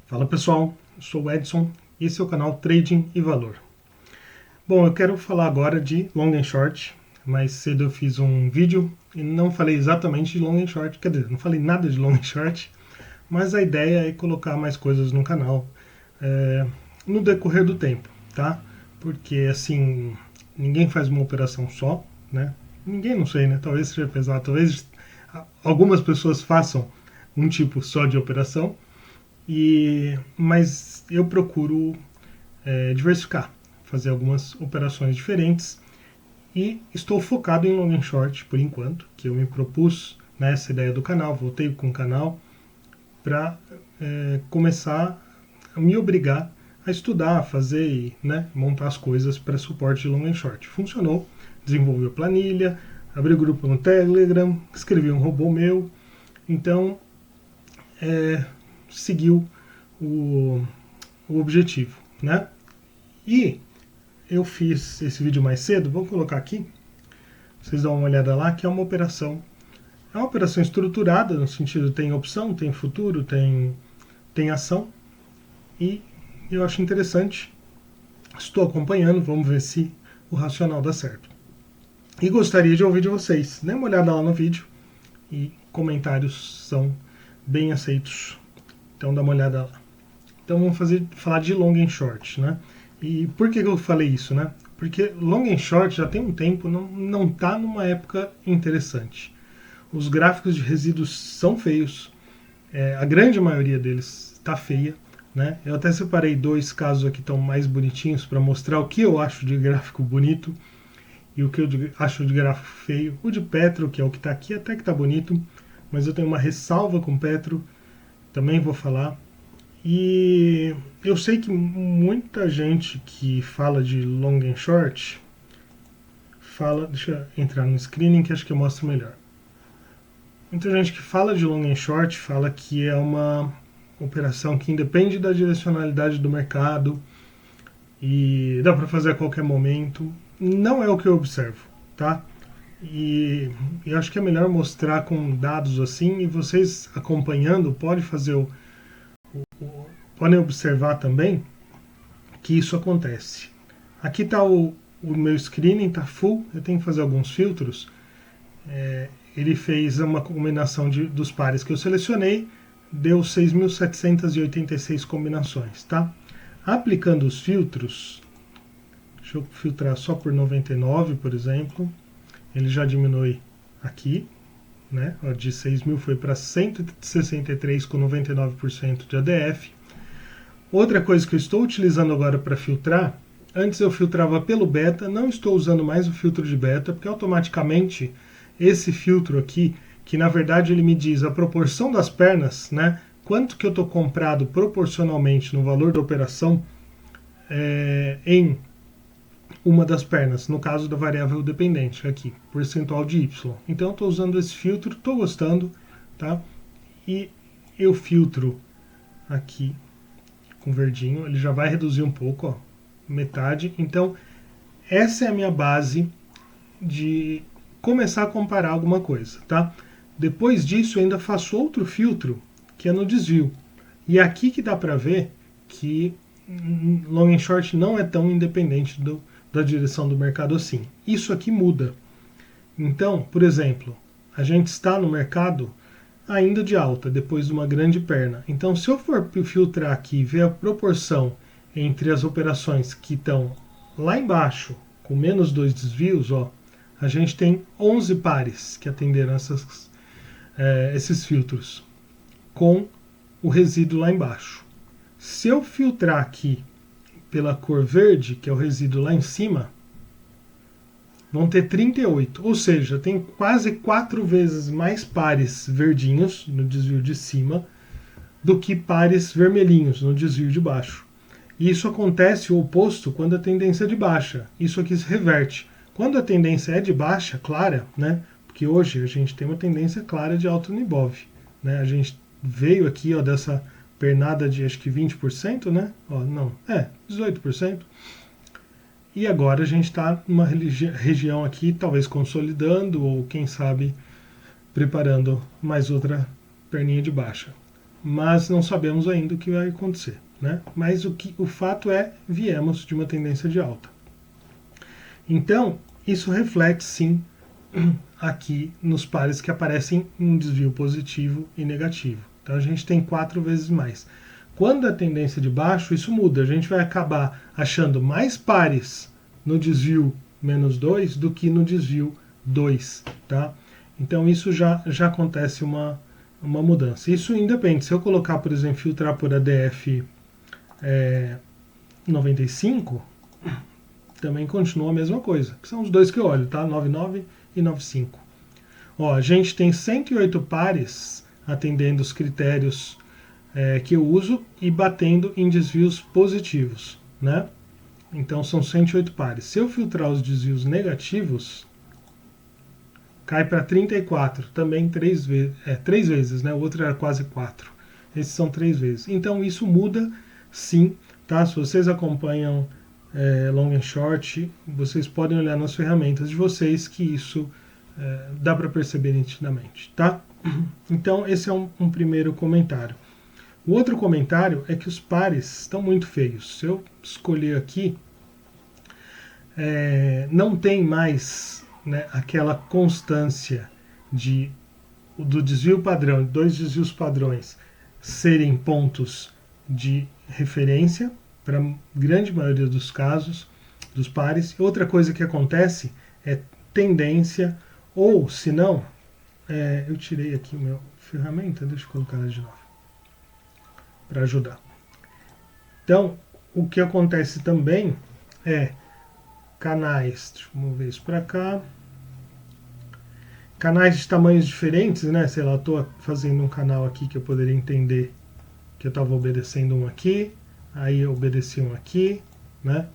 Fala pessoal, eu sou o Edson e esse é o canal Trading e Valor. Bom, eu quero falar agora de long and short. Mais cedo eu fiz um vídeo e não falei exatamente de long and short, quer dizer, não falei nada de long and short, mas a ideia é colocar mais coisas no canal no decorrer do tempo, tá? Porque assim, ninguém faz uma operação só, né? Ninguém, não sei, né? Talvez seja pesado, talvez algumas pessoas façam um tipo só de operação, mas eu procuro diversificar, fazer algumas operações diferentes e estou focado em long and short por enquanto, que eu me propus nessa ideia do canal, voltei com o canal para começar a me obrigar a estudar, a fazer e montar as coisas para suporte de long and short. Funcionou, desenvolvi a planilha, abri o grupo no Telegram, escrevi um robô meu, então seguiu o objetivo, né? E eu fiz esse vídeo mais cedo, vou colocar aqui, vocês dão uma olhada lá, que é uma operação. É uma operação estruturada, no sentido tem opção, tem futuro, tem ação, e eu acho interessante. Estou acompanhando, vamos ver se o racional dá certo. E gostaria de ouvir de vocês. Dê uma olhada lá no vídeo e comentários são bem aceitos. Então dá uma olhada lá. Então vamos falar de long and short, né? E por que eu falei isso, né? Porque long and short já tem um tempo, não está numa época interessante. Os gráficos de resíduos são feios, a grande maioria deles está feia, né? Eu até separei dois casos aqui tão mais bonitinhos para mostrar o que eu acho de gráfico bonito e o que eu acho de gráfico feio. O de Petro, que é o que está aqui, até que está bonito, mas eu tenho uma ressalva com Petro, também vou falar. E eu sei que muita gente que fala de long and short deixa eu entrar no screening que acho que eu mostro melhor. Muita gente que fala de long and short fala que é uma operação que independe da direcionalidade do mercado e dá para fazer a qualquer momento. Não é o que eu observo, tá? E eu acho que é melhor mostrar com dados assim, e vocês acompanhando podem observar também que isso acontece. Aqui está o meu screening, está full, eu tenho que fazer alguns filtros. Ele fez uma combinação dos pares que eu selecionei, deu 6.786 combinações, tá? Aplicando os filtros, deixa eu filtrar só por 99, por exemplo, ele já diminui aqui, né? De 6.000 foi para 163 com 99% de ADF. Outra coisa que eu estou utilizando agora para filtrar, antes eu filtrava pelo beta, não estou usando mais o filtro de beta, porque automaticamente esse filtro aqui, que na verdade ele me diz a proporção das pernas, né? Quanto que eu estou comprado proporcionalmente no valor da operação em uma das pernas, no caso da variável dependente aqui, percentual de Y. Então eu estou usando esse filtro, estou gostando, tá? E eu filtro aqui com verdinho, ele já vai reduzir um pouco, ó, metade. Então essa é a minha base de começar a comparar alguma coisa, tá? Depois disso eu ainda faço outro filtro que é no desvio. E é aqui que dá para ver que long and short não é tão independente da direção do mercado assim. Isso aqui muda. Então, por exemplo, a gente está no mercado ainda de alta, depois de uma grande perna. Então, se eu for filtrar aqui e ver a proporção entre as operações que estão lá embaixo, com menos 2 desvios, ó, a gente tem 11 pares que atenderam esses filtros, com o resíduo lá embaixo. Se eu filtrar aqui pela cor verde, que é o resíduo lá em cima, vão ter 38, ou seja, tem quase 4 vezes mais pares verdinhos no desvio de cima do que pares vermelhinhos no desvio de baixo. E isso acontece o oposto quando a tendência é de baixa. Isso aqui se reverte. Quando a tendência é de baixa, clara, né? Porque hoje a gente tem uma tendência clara de alta no Ibov, né? A gente veio aqui, ó, dessa pernada de acho que 20%, né? Ó, não, 18%. E agora a gente está numa região aqui, talvez consolidando, ou quem sabe preparando mais outra perninha de baixa. mas não sabemos ainda o que vai acontecer, né? Mas o fato é, viemos de uma tendência de alta. Então, isso reflete sim aqui nos pares que aparecem um desvio positivo e negativo. Então a gente tem 4 vezes mais. Quando a tendência de baixo, isso muda. A gente vai acabar achando mais pares no desvio -2 do que no desvio 2, tá? Então isso já acontece uma mudança. Isso independe. Se eu colocar, por exemplo, filtrar por ADF 95, também continua a mesma coisa. Que são os dois que eu olho, tá? 99 e 95. Ó, a gente tem 108 pares atendendo os critérios que eu uso e batendo em desvios positivos, né? Então são 108 pares. Se eu filtrar os desvios negativos, cai para 34, também 3 vezes, né? O outro era quase 4. Esses são 3 vezes. Então isso muda sim, tá? Se vocês acompanham long and short, vocês podem olhar nas ferramentas de vocês que isso dá para perceber nitidamente, tá? Então esse é um primeiro comentário. O outro comentário é que os pares estão muito feios. Se eu escolher aqui, não tem mais, né, aquela constância do desvio padrão, de 2 desvios padrões serem pontos de referência para a grande maioria dos casos, dos pares. Outra coisa que acontece é tendência, ou se não, eu tirei aqui o meu ferramenta, deixa eu colocar ela de novo, para ajudar. Então, o que acontece também é canais, deixa eu mover isso para cá, canais de tamanhos diferentes, né? Sei lá, eu estou fazendo um canal aqui que eu poderia entender que eu estava obedecendo um aqui, aí eu obedeci um aqui, né?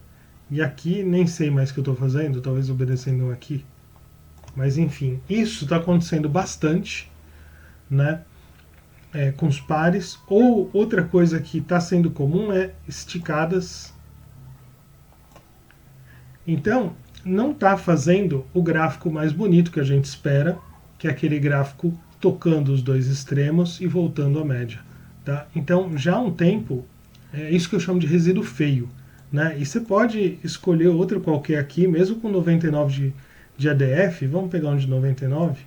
E aqui nem sei mais o que eu estou fazendo, talvez obedecendo um aqui. Mas enfim, isso está acontecendo bastante, né? Com os pares. Ou outra coisa que está sendo comum é esticadas. Então, não está fazendo o gráfico mais bonito que a gente espera, que é aquele gráfico tocando os dois extremos e voltando à média. Tá? Então, já há um tempo, é isso que eu chamo de resíduo feio. Né? E você pode escolher outro qualquer aqui, mesmo com 99 de ADF, vamos pegar um de 99,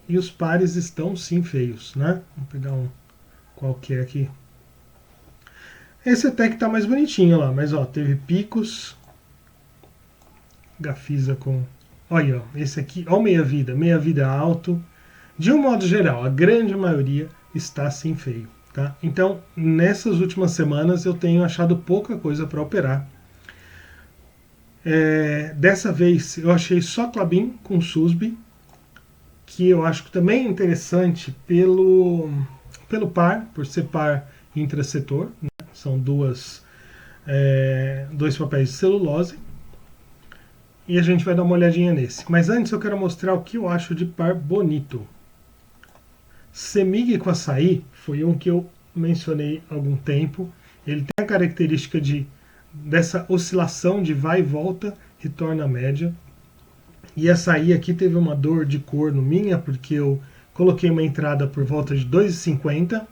e os pares estão sim feios, né? Vamos pegar um qualquer aqui. Esse até que está mais bonitinho lá, mas ó, teve picos, Gafisa com... Olha, ó, esse aqui, ó, meia-vida alto. De um modo geral, a grande maioria está sim feio. Tá? Então, nessas últimas semanas eu tenho achado pouca coisa para operar. Dessa vez eu achei só Klabin com SUSB, que eu acho que também é interessante pelo par, por ser par intrasetor, né? São dois papéis de celulose, e a gente vai dar uma olhadinha nesse. Mas antes eu quero mostrar o que eu acho de par bonito. Semig com açaí foi um que eu mencionei há algum tempo. Ele tem a característica dessa oscilação de vai e volta, retorna à média. E açaí aqui teve uma dor de corno minha, porque eu coloquei uma entrada por volta de 2,50,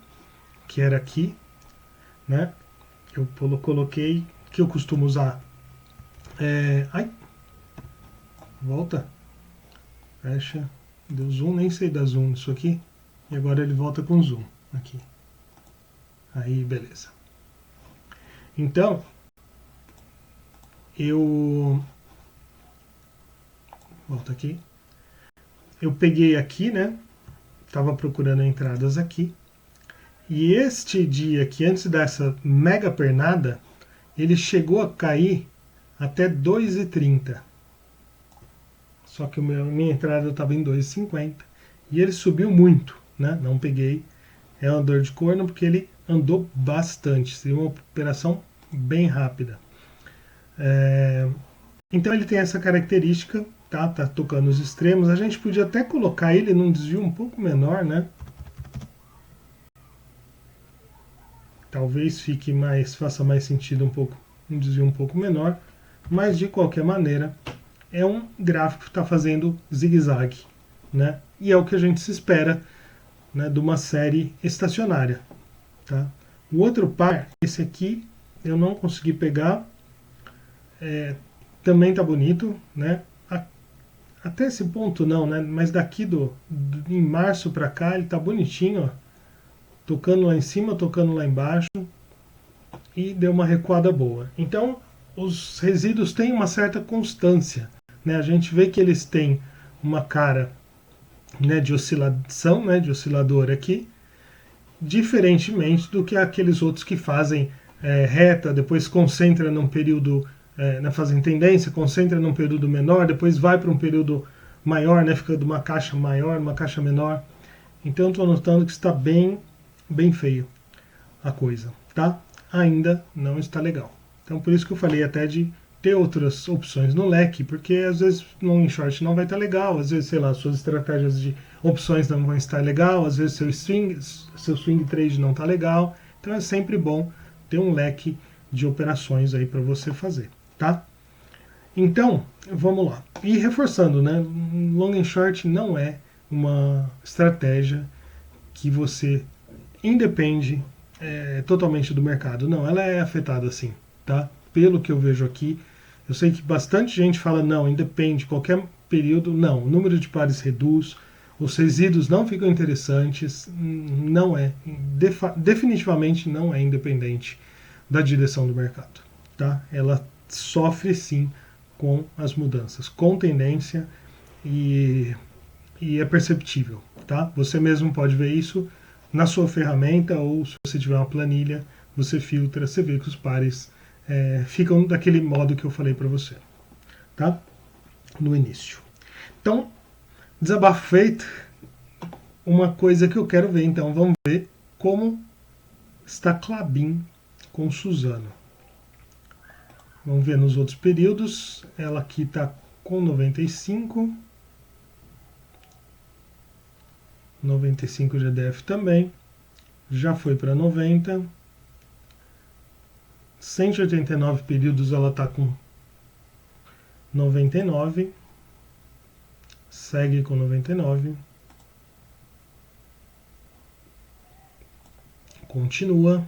que era aqui, né? Eu coloquei, que eu costumo usar. Volta. Fecha. Deu zoom, nem sei dar zoom nisso aqui. E agora ele volta com zoom aqui. Aí, beleza. Então, volta aqui. Eu peguei aqui, né? Tava procurando entradas aqui. E este dia aqui, antes dessa mega pernada, ele chegou a cair até 2,30. Só que minha entrada estava em 2,50. E ele subiu muito, né? Não peguei. É uma dor de corno porque ele andou bastante. Seria uma operação bem rápida. Então ele tem essa característica, tá tocando os extremos. A gente podia até colocar ele num desvio um pouco menor, né? Talvez faça mais sentido um desvio um pouco menor, mas de qualquer maneira é um gráfico que está fazendo zigue-zague, né? E é o que a gente se espera né, de uma série estacionária. Tá? O outro par, esse aqui, eu não consegui pegar, também está bonito, né? Até esse ponto não, né? Mas daqui em março para cá ele está bonitinho, ó, tocando lá em cima, tocando lá embaixo, e deu uma recuada boa. Então os resíduos têm uma certa constância, né? A gente vê que eles têm uma cara, né, de oscilação, né, de oscilador aqui, diferentemente do que aqueles outros que fazem reta, depois concentra num período, fazem tendência, concentra num período menor, depois vai para um período maior, né, fica de uma caixa maior, uma caixa menor. Então estou notando que está bem, bem feio a coisa, tá? Ainda não está legal. Então por isso que eu falei até de ter outras opções no leque, porque às vezes long short não vai estar legal, às vezes, sei lá, suas estratégias de opções não vão estar legal, às vezes seu swing trade não está legal. Então é sempre bom ter um leque de operações aí para você fazer, tá? Então, vamos lá. E reforçando, né? Long and short não é uma estratégia que você independe totalmente do mercado. Não, ela é afetada sim, tá? Pelo que eu vejo aqui, eu sei que bastante gente fala, não, independe, qualquer período, não, o número de pares reduz, os resíduos não ficam interessantes, não é, definitivamente não é independente da direção do mercado, tá? Ela sofre sim com as mudanças, com tendência e é perceptível, tá? Você mesmo pode ver isso na sua ferramenta ou se você tiver uma planilha, você filtra, você vê que os pares ficam daquele modo que eu falei para você, tá? No início. Então, desabafo feito. Uma coisa que eu quero ver, então, vamos ver como está Klabin com Suzano. Vamos ver nos outros períodos. Ela aqui está com 95. 95 GDF também. Já foi para 90. 189 períodos ela está com 99. Segue com 99. Continua.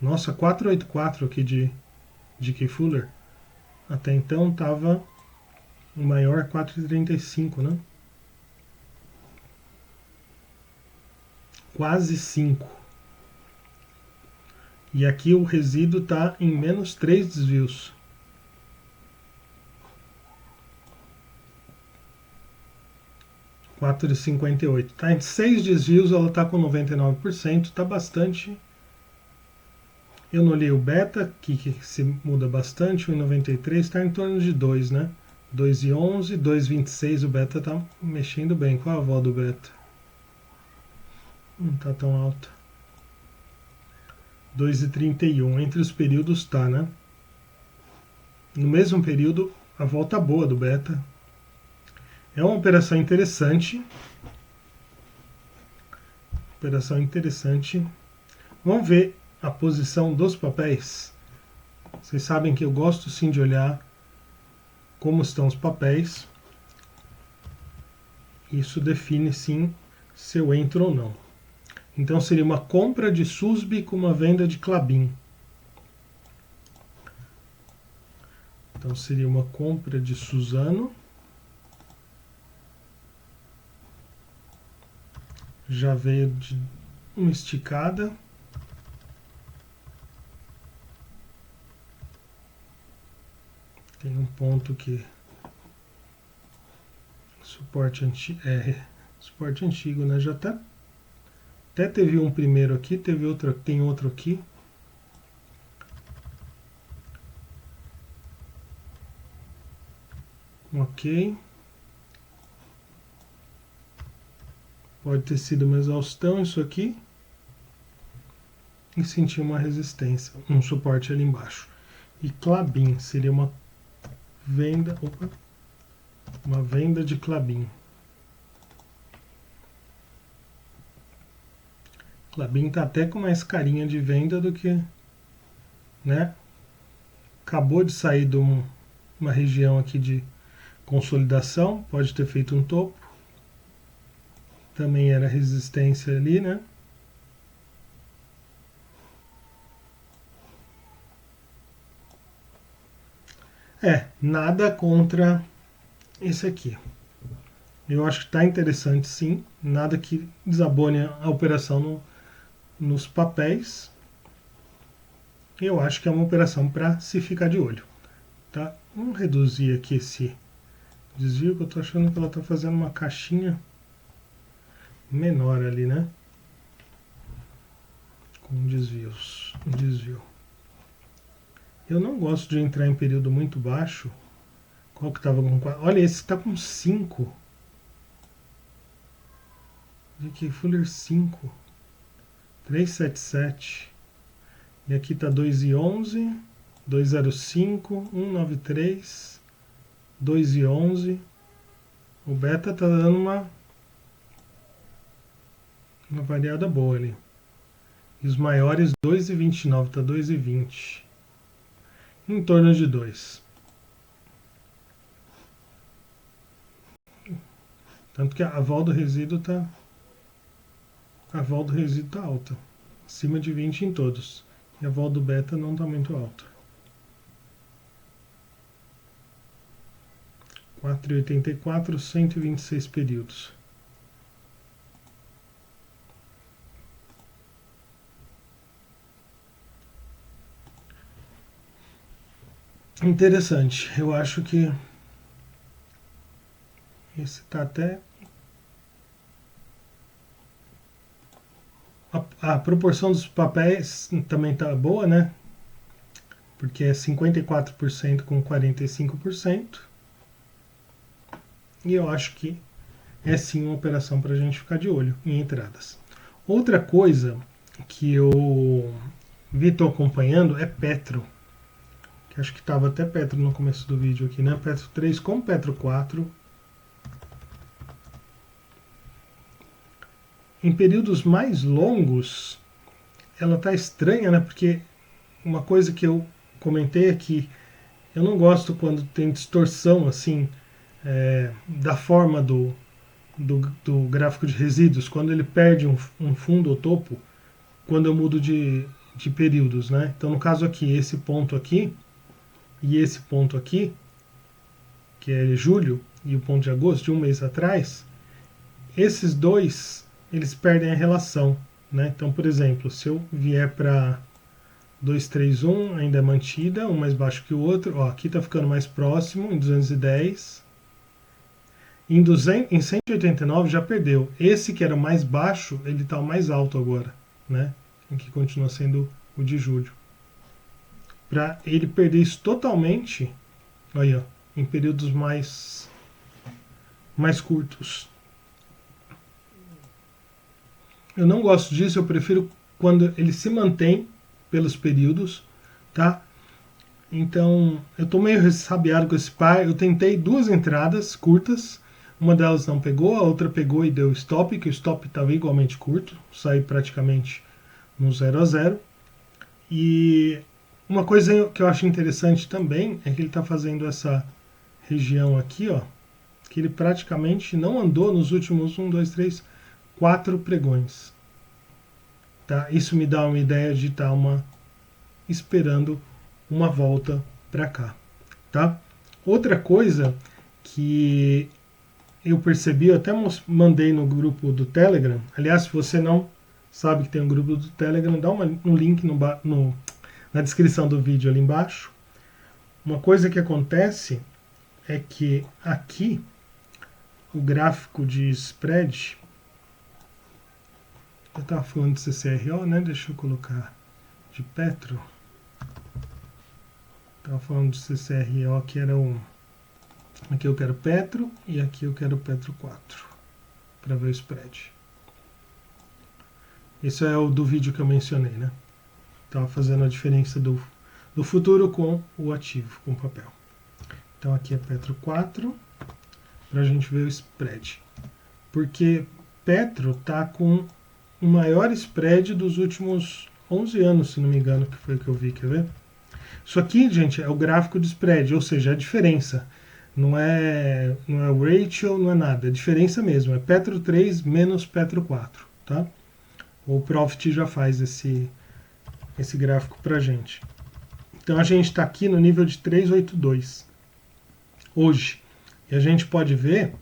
Nossa, 484 aqui de Key Fuller. Até então estava o maior 435, né? Quase 5. E aqui o resíduo está em menos 3 desvios. (4,58). Tá em 6 desvios, ela está com 99%, está bastante. Eu não olhei o beta, que se muda bastante, o 1,93 está em torno de 2, né? 2,11, 2,26, o beta está mexendo bem. Qual a avó do beta? Não está tão alta. 2,31, entre os períodos tá, né? No mesmo período, a volta boa do beta. É uma operação interessante. Operação interessante. Vamos ver a posição dos papéis. Vocês sabem que eu gosto sim de olhar como estão os papéis. Isso define sim se eu entro ou não. Então seria uma compra de SUSB com uma venda de Klabin. Então seria uma compra de Suzano. Já veio de uma esticada. Tem um ponto que suporte antigo, né? Já tá, até teve um primeiro aqui, tem outro aqui. Ok. Pode ter sido uma exaustão isso aqui. E sentir uma resistência, um suporte ali embaixo. E Klabin seria uma venda. Opa! Uma venda de Klabin. Klabin tá até com mais carinha de venda do que, né? Acabou de sair de uma região aqui de consolidação, pode ter feito um topo. também era resistência ali, né? Nada contra esse aqui. Eu acho que está interessante sim, nada que desabone a operação nos papéis. Eu acho que é uma operação para se ficar de olho. Tá? Vamos reduzir aqui esse desvio, que eu estou achando que ela está fazendo uma caixinha menor ali, né? Com desvios. Um desvio. Eu não gosto de entrar em período muito baixo. Qual que estava com 4? Olha, esse está com 5. Aqui, Fuller 5. 377. E aqui está 2,11. 205. 193. 2,11. O beta está dando uma variada boa ali. E os maiores 2,29, está 2,20. Em torno de 2. Tanto que a vol do resíduo está alta. Acima de 20 em todos. E a vol do beta não está muito alta. 4,84, 126 períodos. Interessante. Eu acho que esse está até... A proporção dos papéis também está boa, né? Porque é 54% com 45%. E eu acho que é sim uma operação para a gente ficar de olho em entradas. Outra coisa que eu estou acompanhando é Petro. Que acho que estava até Petro no começo do vídeo aqui, né? Petro 3 com Petro 4. Em períodos mais longos, ela está estranha, né? Porque uma coisa que eu comentei aqui, eu não gosto quando tem distorção assim da forma do gráfico de resíduos, quando ele perde um fundo ou topo, quando eu mudo de períodos, né? Então no caso aqui, esse ponto aqui e esse ponto aqui, que é julho, e o ponto de agosto, de um mês atrás, esses dois, eles perdem a relação, né? Então, por exemplo, se eu vier para 231, ainda é mantida, um mais baixo que o outro, ó, aqui está ficando mais próximo, em 210. Em 189 já perdeu. Esse que era o mais baixo, ele está o mais alto agora, né? Que continua sendo o de julho. Para ele perder isso totalmente, aí, ó, em períodos mais curtos. Eu não gosto disso, eu prefiro quando ele se mantém pelos períodos, tá? Então, eu estou meio ressabiado com esse par. Eu tentei 2 entradas curtas, uma delas não pegou, a outra pegou e deu stop, que o stop estava igualmente curto, saí praticamente no 0 a 0. E uma coisa que eu acho interessante também é que ele está fazendo essa região aqui, ó, que ele praticamente não andou nos últimos 1, 2, 3, 4 pregões. Tá? Isso me dá uma ideia de estar esperando uma volta para cá. Tá? Outra coisa que eu percebi, eu até mandei no grupo do Telegram. Aliás, se você não sabe que tem um grupo do Telegram, dá um link na descrição do vídeo ali embaixo. Uma coisa que acontece é que aqui o gráfico de spread, eu estava falando de CCRO, né? Deixa eu colocar de Petro. Estava falando de CCRO, que era um... Aqui eu quero Petro e aqui eu quero Petro 4 para ver o spread. Esse é o do vídeo que eu mencionei, né? Estava fazendo a diferença do futuro com o ativo, com o papel. Então aqui é Petro 4 para a gente ver o spread. Porque Petro está com o maior spread dos últimos 11 anos, se não me engano, que foi o que eu vi, quer ver? Isso aqui, gente, é o gráfico de spread, ou seja, a diferença Não é ratio, não é nada, é diferença mesmo, é Petro 3 menos Petro 4, tá? O Profit já faz esse gráfico pra gente. Então a gente está aqui no nível de 382 hoje. E a gente pode ver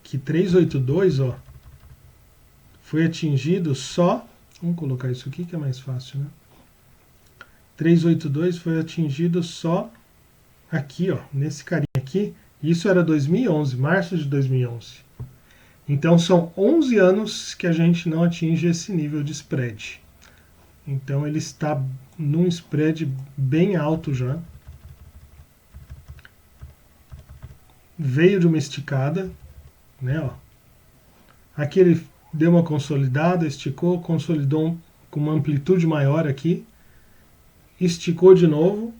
que 382, ó, foi atingido só... Vamos colocar isso aqui que é mais fácil, né? 382 foi atingido só aqui, ó, nesse carinha aqui. Isso era 2011, março de 2011. Então são 11 anos que a gente não atinge esse nível de spread. Então ele está num spread bem alto já. Veio de uma esticada, né, ó. Aqui ele deu uma consolidada, esticou, consolidou com uma amplitude maior aqui, esticou de novo,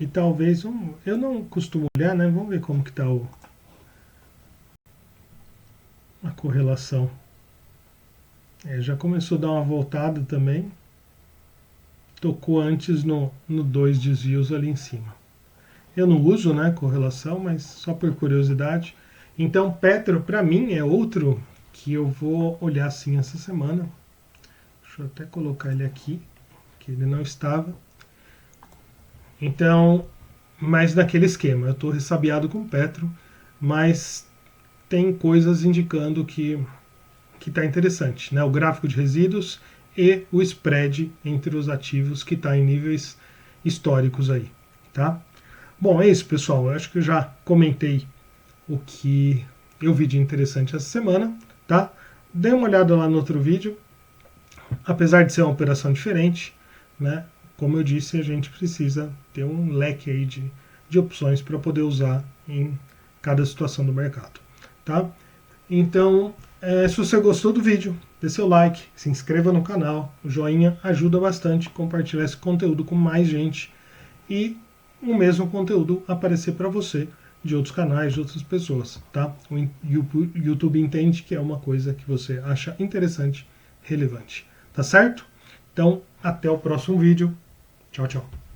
e talvez, eu não costumo olhar, né, vamos ver como que está a correlação. Já começou a dar uma voltada também, tocou antes no 2 desvios ali em cima. Eu não uso, né, correlação, mas só por curiosidade. Então, Petro, para mim, é outro que eu vou olhar sim essa semana. Deixa eu até colocar ele aqui, que ele não estava. Então, mas naquele esquema, eu estou ressabiado com Petro, mas tem coisas indicando que está interessante, né? O gráfico de resíduos e o spread entre os ativos que está em níveis históricos aí, tá? Bom, é isso, pessoal. Eu acho que eu já comentei o que eu vi de interessante essa semana, tá? Dê uma olhada lá no outro vídeo. Apesar de ser uma operação diferente, né? Como eu disse, a gente precisa ter um leque aí de opções para poder usar em cada situação do mercado, tá? Então, se você gostou do vídeo, dê seu like, se inscreva no canal, o joinha ajuda bastante a compartilhar esse conteúdo com mais gente e o mesmo conteúdo aparecer para você de outros canais, de outras pessoas, tá? O YouTube entende que é uma coisa que você acha interessante, relevante, tá certo? Então, até o próximo vídeo. Tchau, tchau.